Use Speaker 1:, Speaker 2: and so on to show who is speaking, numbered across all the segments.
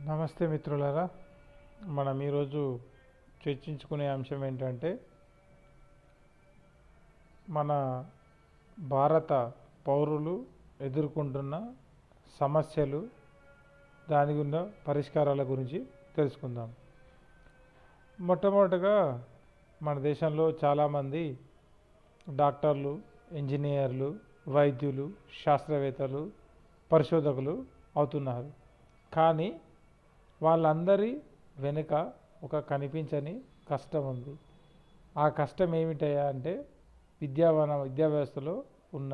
Speaker 1: నమస్తే మిత్రులారా. మనం ఈరోజు చర్చించుకునే అంశం ఏంటంటే మన భారత పౌరులు ఎదుర్కొంటున్న సమస్యలు, దానికి ఉన్న పరిష్కారాల గురించి తెలుసుకుందాం. మొట్టమొదటగా మన దేశంలో చాలామంది డాక్టర్లు, ఇంజనీర్లు, వైద్యులు, శాస్త్రవేత్తలు, పరిశోధకులు అవుతున్నారు. కానీ వాళ్ళందరి వెనుక ఒక కనిపించని కష్టం ఉంది. ఆ కష్టం ఏమిటయా అంటే విద్యా వ్యవస్థలో ఉన్న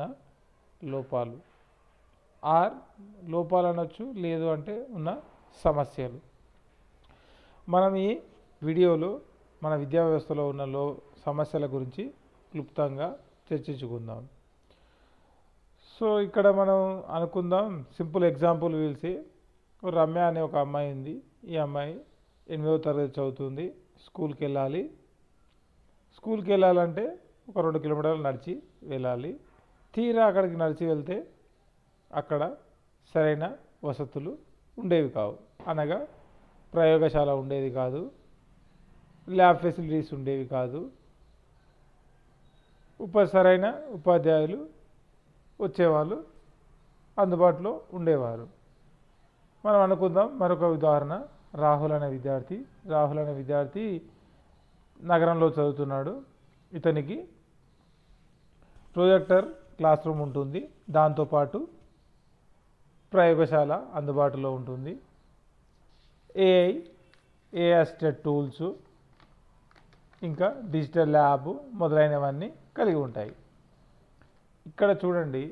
Speaker 1: లోపాలు, లోపాలు అనొచ్చు, లేదు అంటే ఉన్న సమస్యలు. మనం ఈ వీడియోలో మన విద్యా వ్యవస్థలో ఉన్న సమస్యల గురించి క్లుప్తంగా చర్చించుకుందాం. సో ఇక్కడ మనం అనుకుందాం, సింపుల్ ఎగ్జాంపుల్ వీల్సి రమ్య అనే ఒక అమ్మాయి ఉంది. ఈ అమ్మాయి 8వ తరగతి చదువుతుంది. స్కూల్కి వెళ్ళాలంటే ఒక 2 కిలోమీటర్లు నడిచి వెళ్ళాలి. తీరా అక్కడికి నడిచి వెళ్తే అక్కడ సరైన వసతులు ఉండేవి కావు. అనగా ప్రయోగశాల ఉండేది కాదు, ల్యాబ్ ఫెసిలిటీస్ ఉండేవి కాదు, సరైన ఉపాధ్యాయులు వచ్చేవాళ్ళు అందుబాటులో ఉండేవారు. మనం అనుకుందాం మరొక ఉదాహరణ, రాహుల్ అనే విద్యార్థి నగరంలో చదువుతున్నాడు. ఇతనికి ప్రొజెక్టర్ క్లాస్ రూమ్ ఉంటుంది, దాంతోపాటు ప్రయోగశాల అందుబాటులో ఉంటుంది, ఏఐ అసిస్టెడ్ టూల్స్, ఇంకా డిజిటల్ ల్యాబ్ మొదలైనవన్నీ కలిగి ఉంటాయి. ఇక్కడ చూడండి,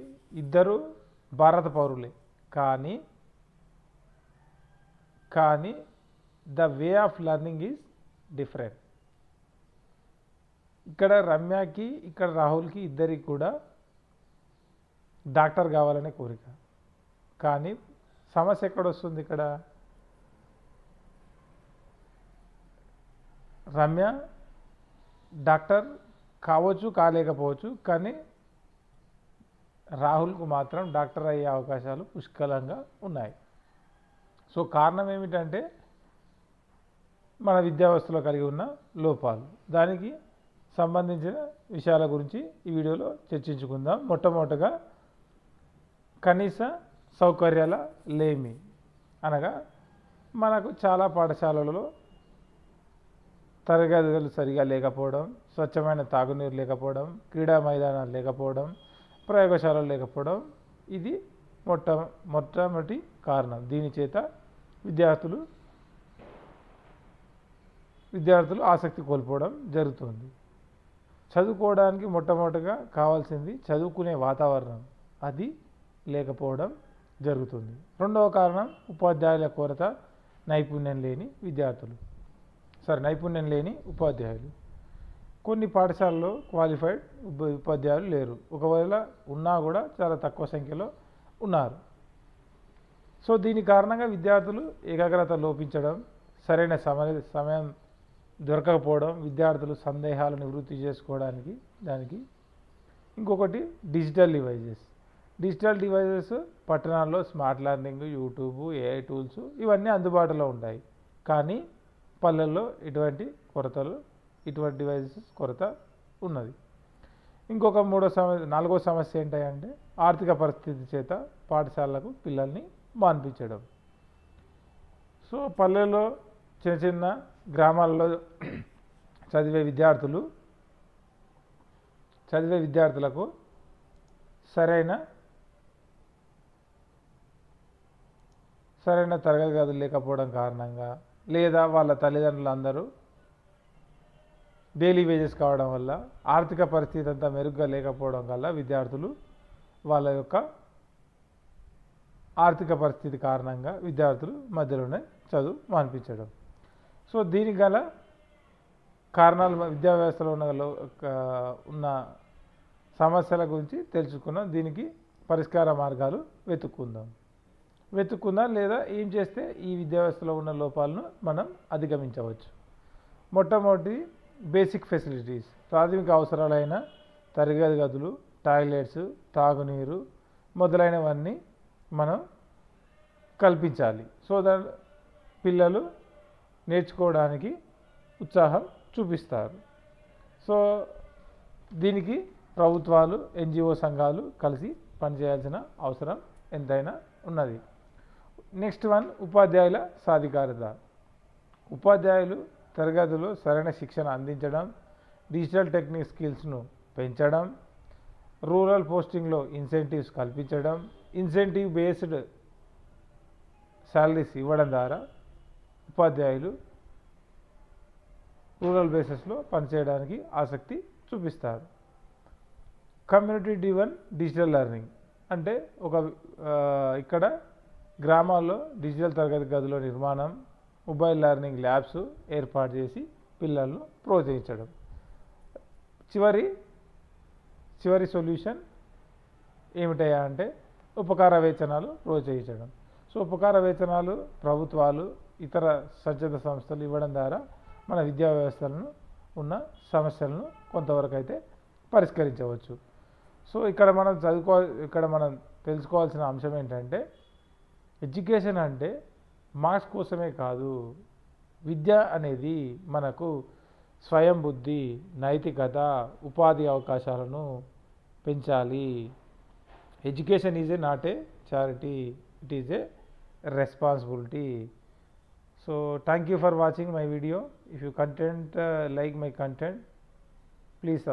Speaker 1: ఇద్దరు భారత పౌరులే, కానీ the way of learning is different. ఇక్కడ రమ్యకి, ఇక్కడ రాహుల్కి, ఇద్దరికి కూడా డాక్టర్ కావాలనే కోరిక. కానీ సమస్య ఎక్కడొస్తుంది? ఇక్కడ రమ్య డాక్టర్ కావచ్చు, కాలేకపోవచ్చు, కానీ రాహుల్కు మాత్రం డాక్టర్ అయ్యే అవకాశాలు పుష్కలంగా ఉన్నాయి. సో కారణం ఏమిటంటే మన విద్యా వ్యవస్థలో కలిగి ఉన్న లోపాలు. దానికి సంబంధించిన విషయాల గురించి ఈ వీడియోలో చర్చించుకుందాం. మొట్టమొదటగా కనీస సౌకర్యాల లేమి, అనగా మనకు చాలా పాఠశాలలలో తరగతులు సరిగా లేకపోవడం, స్వచ్ఛమైన తాగునీరు లేకపోవడం, క్రీడా మైదానాలు లేకపోవడం, ప్రయోగశాలలు లేకపోవడం, ఇది మొట్టమొదటి కారణం. దీని చేత విద్యార్థులు ఆసక్తి కోల్పోవడం జరుగుతుంది. చదువుకోవడానికి మొట్టమొదటిగా కావాల్సింది చదువుకునే వాతావరణం, అది లేకపోవడం జరుగుతుంది. రెండవ కారణం ఉపాధ్యాయుల కొరత, నైపుణ్యం లేని ఉపాధ్యాయులు. కొన్ని పాఠశాలలో క్వాలిఫైడ్ ఉపాధ్యాయులు లేరు, ఒకవేళ ఉన్నా కూడా చాలా తక్కువ సంఖ్యలో ఉన్నారు. సో దీని కారణంగా విద్యార్థులు ఏకాగ్రత లోపించడం, సరైన సమయం దొరకకపోవడం, విద్యార్థులు సందేహాలు నివృత్తి చేసుకోవడానికి. దానికి ఇంకొకటి డిజిటల్ డివైజెస్ పట్టణాల్లో smart learning, YouTube, AI tools ఇవన్నీ అందుబాటులో ఉంటాయి. కానీ పల్లెల్లో ఇటువంటి డివైజెస్ కొరత ఉన్నది. ఇంకొక నాలుగో సమస్య ఏంటంటే ఆర్థిక పరిస్థితి చేత పాఠశాలలకు పిల్లల్ని మాన్పించడం. సో పల్లెల్లో చిన్న గ్రామాలలో చదివే విద్యార్థులకు సరైన తరగతి గదులు లేకపోవడం కారణంగా, లేదా వాళ్ళ తల్లిదండ్రులు అందరూ డైలీ వేజెస్ కావడం వల్ల, ఆర్థిక పరిస్థితి అంతా మెరుగ్గా లేకపోవడం వల్ల విద్యార్థులు వాళ్ళ యొక్క ఆర్థిక పరిస్థితి కారణంగా విద్యార్థులు మధ్యలోనే చదువు మాన్పించడం. సో దీనికి గల కారణాలు విద్యా వ్యవస్థలో ఉన్న సమస్యల గురించి తెలుసుకున్నాం. దీనికి పరిష్కార మార్గాలు వెతుక్కుందాం, లేదా ఏం చేస్తే ఈ విద్యా వ్యవస్థలో ఉన్న లోపాలను మనం అధిగమించవచ్చు. మొట్టమొదటి బేసిక్ ఫెసిలిటీస్, ప్రాథమిక అవసరాలైన తరగతి గదులు, టాయిలెట్స్, తాగునీరు మొదలైనవన్నీ మనం కల్పించాలి. సో పిల్లలు నేర్చుకోవడానికి ఉత్సాహం చూపిస్తారు. సో దీనికి ప్రభుత్వాలు, ఎన్జిఓ సంఘాలు కలిసి పనిచేయాల్సిన అవసరం ఎంతైనా ఉన్నది. నెక్స్ట్ వన్, ఉపాధ్యాయుల సాధికారత. ఉపాధ్యాయులు తరగతిలో సరైన శిక్షణ అందించడం, డిజిటల్ టెక్నిక్ స్కిల్స్ను పెంచడం, రూరల్ పోస్టింగ్లో ఇన్సెంటివ్స్ కల్పించడం, ఇన్సెంటివ్ బేస్డ్ శాలరీస్ ఇవ్వడం ద్వారా ఉపాధ్యాయులు రూరల్ బేసెస్లో పనిచేయడానికి ఆసక్తి చూపిస్తారు. కమ్యూనిటీ డ్రివెన్ డిజిటల్ లెర్నింగ్ అంటే ఇక్కడ గ్రామాల్లో డిజిటల్ తరగతి గదుల నిర్మాణం, మొబైల్ లెర్నింగ్ ల్యాబ్స్ ఏర్పాటు చేసి పిల్లలను ప్రోత్సహించడం. చివరి సొల్యూషన్ ఏమిటయా అంటే ఉపకార వేతనాలు ప్రోత్సహించడం. సో ఉపకార వేతనాలు ప్రభుత్వాలు, ఇతర స్వచ్ఛంద సంస్థలు ఇవ్వడం ద్వారా మన విద్యా వ్యవస్థలను ఉన్న సమస్యలను కొంతవరకు అయితే పరిష్కరించవచ్చు. సో ఇక్కడ మనం తెలుసుకోవాల్సిన అంశం ఏంటంటే, ఎడ్యుకేషన్ అంటే మార్క్స్ కోసమే కాదు. విద్య అనేది మనకు స్వయం బుద్ధి, నైతికత, ఉపాధి అవకాశాలను పెంచాలి. Education is not a charity, it is a responsibility. So thank you for watching my video. If you like my content, please subscribe.